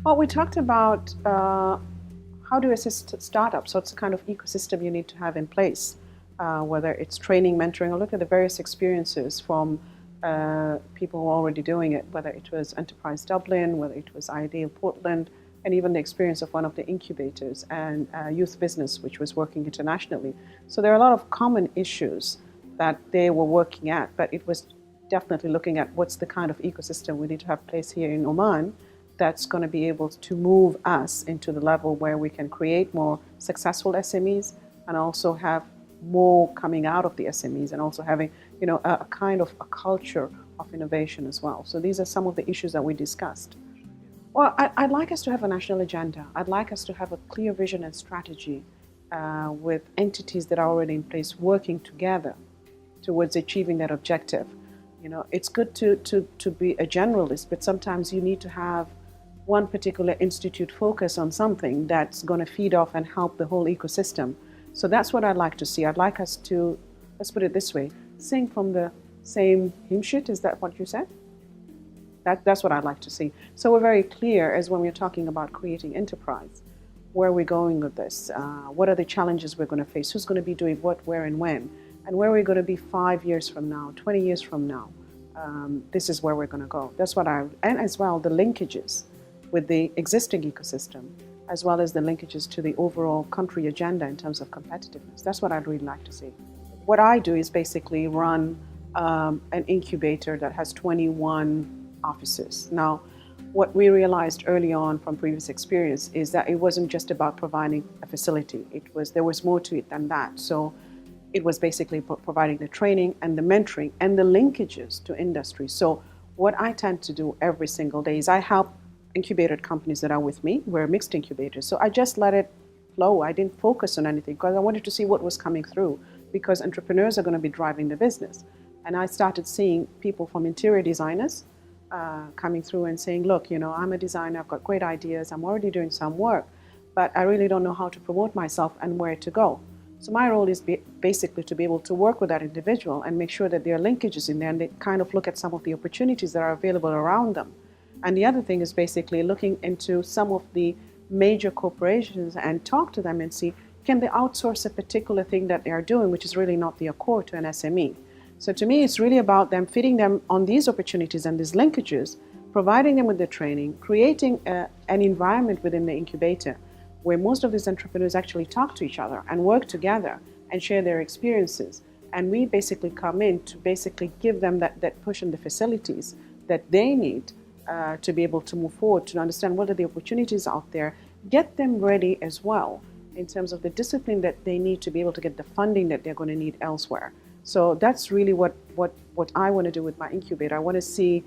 Well, we talked about how to assist startups. So it's a kind of ecosystem you need to have in place, whether it's training, mentoring, or look at the various experiences from people who are already doing it, whether it was Enterprise Dublin, whether it was Ideal Portland, and even the experience of one of the incubators and youth business, which was working internationally. So there are a lot of common issues that they were working at, but it was definitely looking at what's the kind of ecosystem we need to have place here in Oman that's going to be able to move us into the level where we can create more successful SMEs and also have more coming out of the SMEs and also having, a kind of a culture of innovation as well. So these are some of the issues that we discussed. Well, I'd like us to have a national agenda. I'd like us to have a clear vision and strategy with entities that are already in place working together towards achieving that objective. It's good to be a generalist, but sometimes you need to have one particular institute focus on something that's going to feed off and help the whole ecosystem. So that's what I'd like to see. I'd like us to, let's put it this way, sing from the same hymn sheet. Is that what you said? That's what I'd like to see. So we're very clear as when we're talking about creating enterprise, where we're going with this, what are the challenges we're going to face, who's going to be doing what, where, and when, and where we're going to be 5 years from now, 20 years from now. This is where we're going to go. That's what and as well the linkages with the existing ecosystem, as well as the linkages to the overall country agenda in terms of competitiveness. That's what I'd really like to see. What I do is basically run an incubator that has 21 offices. Now, what we realized early on from previous experience is that it wasn't just about providing a facility. There was more to it than that. So it was basically providing the training and the mentoring and the linkages to industry. So what I tend to do every single day is I help incubated companies that are with me. We're mixed incubators. So I just let it flow. I didn't focus on anything because I wanted to see what was coming through, because entrepreneurs are going to be driving the business. And I started seeing people from interior designers coming through and saying, look, I'm a designer, I've got great ideas, I'm already doing some work, but I really don't know how to promote myself and where to go. So my role is basically to be able to work with that individual and make sure that there are linkages in there and they kind of look at some of the opportunities that are available around them. And the other thing is basically looking into some of the major corporations and talk to them and see, can they outsource a particular thing that they are doing, which is really not their core to an SME. So to me, it's really about them fitting them on these opportunities and these linkages, providing them with the training, creating an environment within the incubator where most of these entrepreneurs actually talk to each other and work together and share their experiences. And we basically come in to basically give them that push and the facilities that they need to be able to move forward, to understand what are the opportunities out there, get them ready as well in terms of the discipline that they need to be able to get the funding that they're going to need elsewhere. So that's really what I want to do with my incubator. I want to see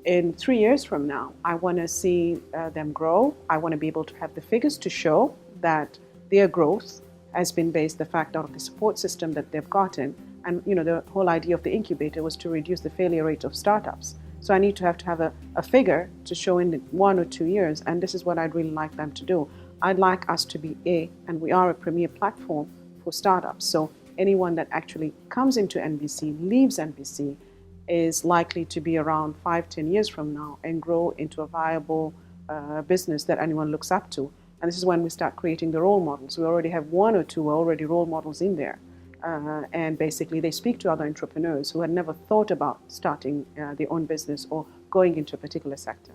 in 3 years from now, I want to see them grow. I want to be able to have the figures to show that their growth has been based the fact out of the support system that they've gotten. And the whole idea of the incubator was to reduce the failure rate of startups. So I need to have a figure to show in 1 or 2 years, and this is what I'd really like them to do. I'd like us to be and we are a premier platform for startups. So anyone that actually comes into NBC, leaves NBC, is likely to be around 5-10 years from now and grow into a viable business that anyone looks up to. And this is when we start creating the role models. We already have 1 or 2 already role models in there. And basically they speak to other entrepreneurs who had never thought about starting their own business or going into a particular sector.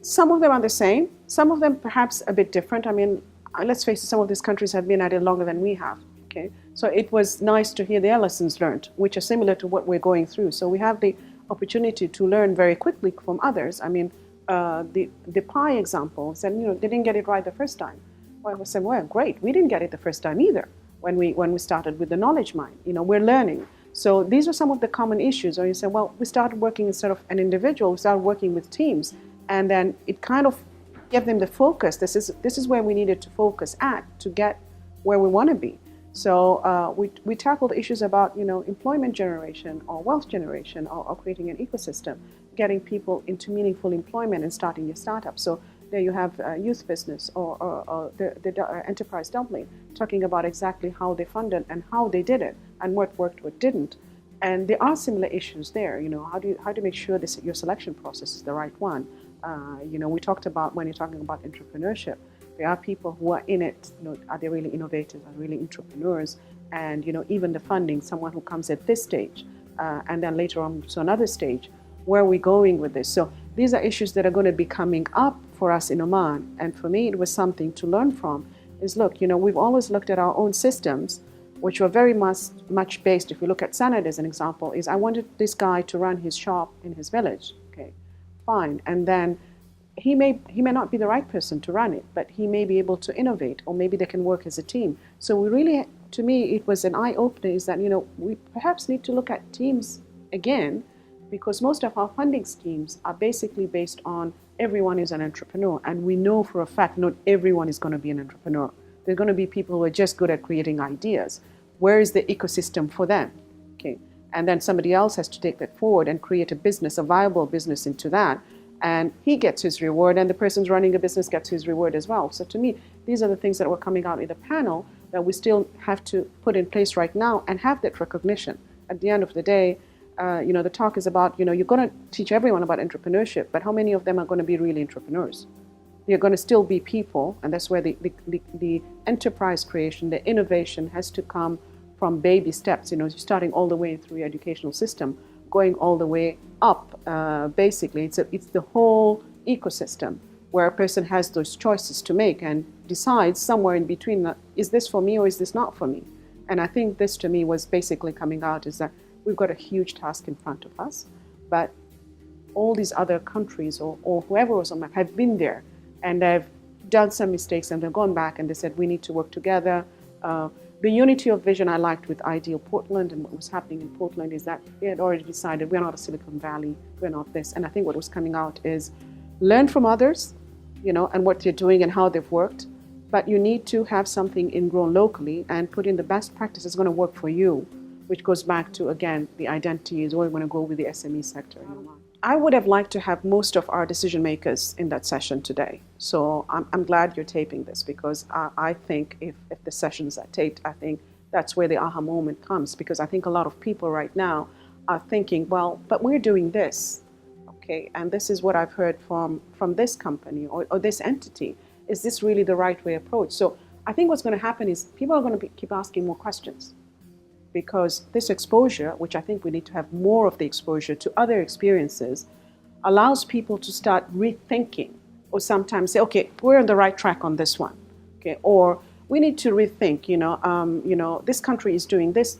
Some of them are the same, some of them perhaps a bit different. I mean, let's face it, some of these countries have been at it longer than we have. Okay, so it was nice to hear their lessons learned, which are similar to what we're going through. So we have the opportunity to learn very quickly from others. I mean, the pie example said, they didn't get it right the first time. Well, I said, well, great, we didn't get it the first time either. When we started with the knowledge mine, we're learning. So these are some of the common issues. Or you say, well, we started working instead of an individual, we started working with teams, and then it kind of gave them the focus. This is where we needed to focus at to get where we want to be. So we tackled issues about employment generation or wealth generation or creating an ecosystem, getting people into meaningful employment and starting a startup. So there you have youth business or the Enterprise Dublin talking about exactly how they funded and how they did it and what worked, what didn't. And there are similar issues there. How do you make sure your selection process is the right one? We talked about when you're talking about entrepreneurship, there are people who are in it. Are they really innovators? Are really entrepreneurs? And even the funding, someone who comes at this stage, and then later on to another stage. Where are we going with this? So these are issues that are going to be coming up for us in Oman. And for me, it was something to learn from. Is look, we've always looked at our own systems, which were very much based. If we look at Sanad as an example, is I wanted this guy to run his shop in his village. Okay, fine, and then he may not be the right person to run it, but he may be able to innovate, or maybe they can work as a team. So we really, to me, it was an eye opener. Is that we perhaps need to look at teams again, because most of our funding schemes are basically based on everyone is an entrepreneur, and we know for a fact not everyone is going to be an entrepreneur. There are going to be people who are just good at creating ideas. Where is the ecosystem for them? Okay, and then somebody else has to take that forward and create a business, a viable business into that. And he gets his reward, and the person's running a business gets his reward as well. So to me, these are the things that were coming out in the panel that we still have to put in place right now and have that recognition. At the end of the day, the talk is about, you're going to teach everyone about entrepreneurship, but how many of them are going to be really entrepreneurs? They're going to still be people, and that's where the enterprise creation, the innovation has to come from baby steps. Starting all the way through your educational system, going all the way up. Basically, it's the whole ecosystem where a person has those choices to make and decides somewhere in between, is this for me or is this not for me? And I think this to me was basically coming out is that we've got a huge task in front of us, but all these other countries or whoever was on map have been there, and they've done some mistakes, and they've gone back and they said we need to work together. The unity of vision I liked with Ideal Portland and what was happening in Portland is that they had already decided we're not a Silicon Valley, we're not this. And I think what was coming out is learn from others, and what they're doing and how they've worked. But you need to have something ingrown locally and put in the best practice that's going to work for you, which goes back to, again, the identity is where we're going to go with the SME sector in Oman. I would have liked to have most of our decision makers in that session today. So I'm glad you're taping this, because I think if the sessions are taped, I think that's where the aha moment comes, because I think a lot of people right now are thinking, well, but we're doing this, okay, and this is what I've heard from this company or this entity. Is this really the right way approach? So I think what's going to happen is people are going to keep asking more questions, because this exposure, which I think we need to have more of the exposure to other experiences, allows people to start rethinking, or sometimes say, okay, we're on the right track on this one, okay, or we need to rethink, this country is doing this,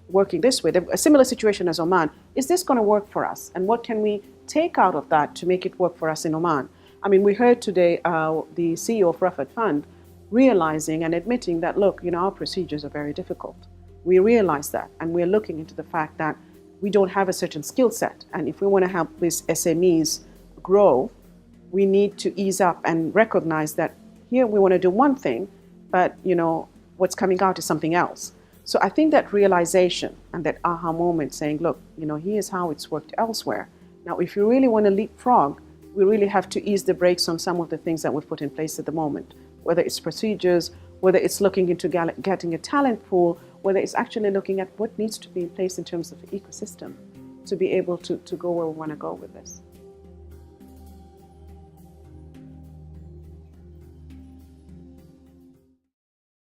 working this way, a similar situation as Oman. Is this going to work for us? And what can we take out of that to make it work for us in Oman? I mean, we heard today the CEO of Rafat Fund realizing and admitting that, look, our procedures are very difficult. We realize that, and we're looking into the fact that we don't have a certain skill set. And if we want to help these SMEs grow, we need to ease up and recognize that here we want to do one thing, but what's coming out is something else. So I think that realization and that aha moment saying, look, here's how it's worked elsewhere. Now, if you really want to leapfrog, we really have to ease the brakes on some of the things that we've put in place at the moment, whether it's procedures, whether it's looking into getting a talent pool, whether it's actually looking at what needs to be in place in terms of the ecosystem to be able to go where we want to go with this.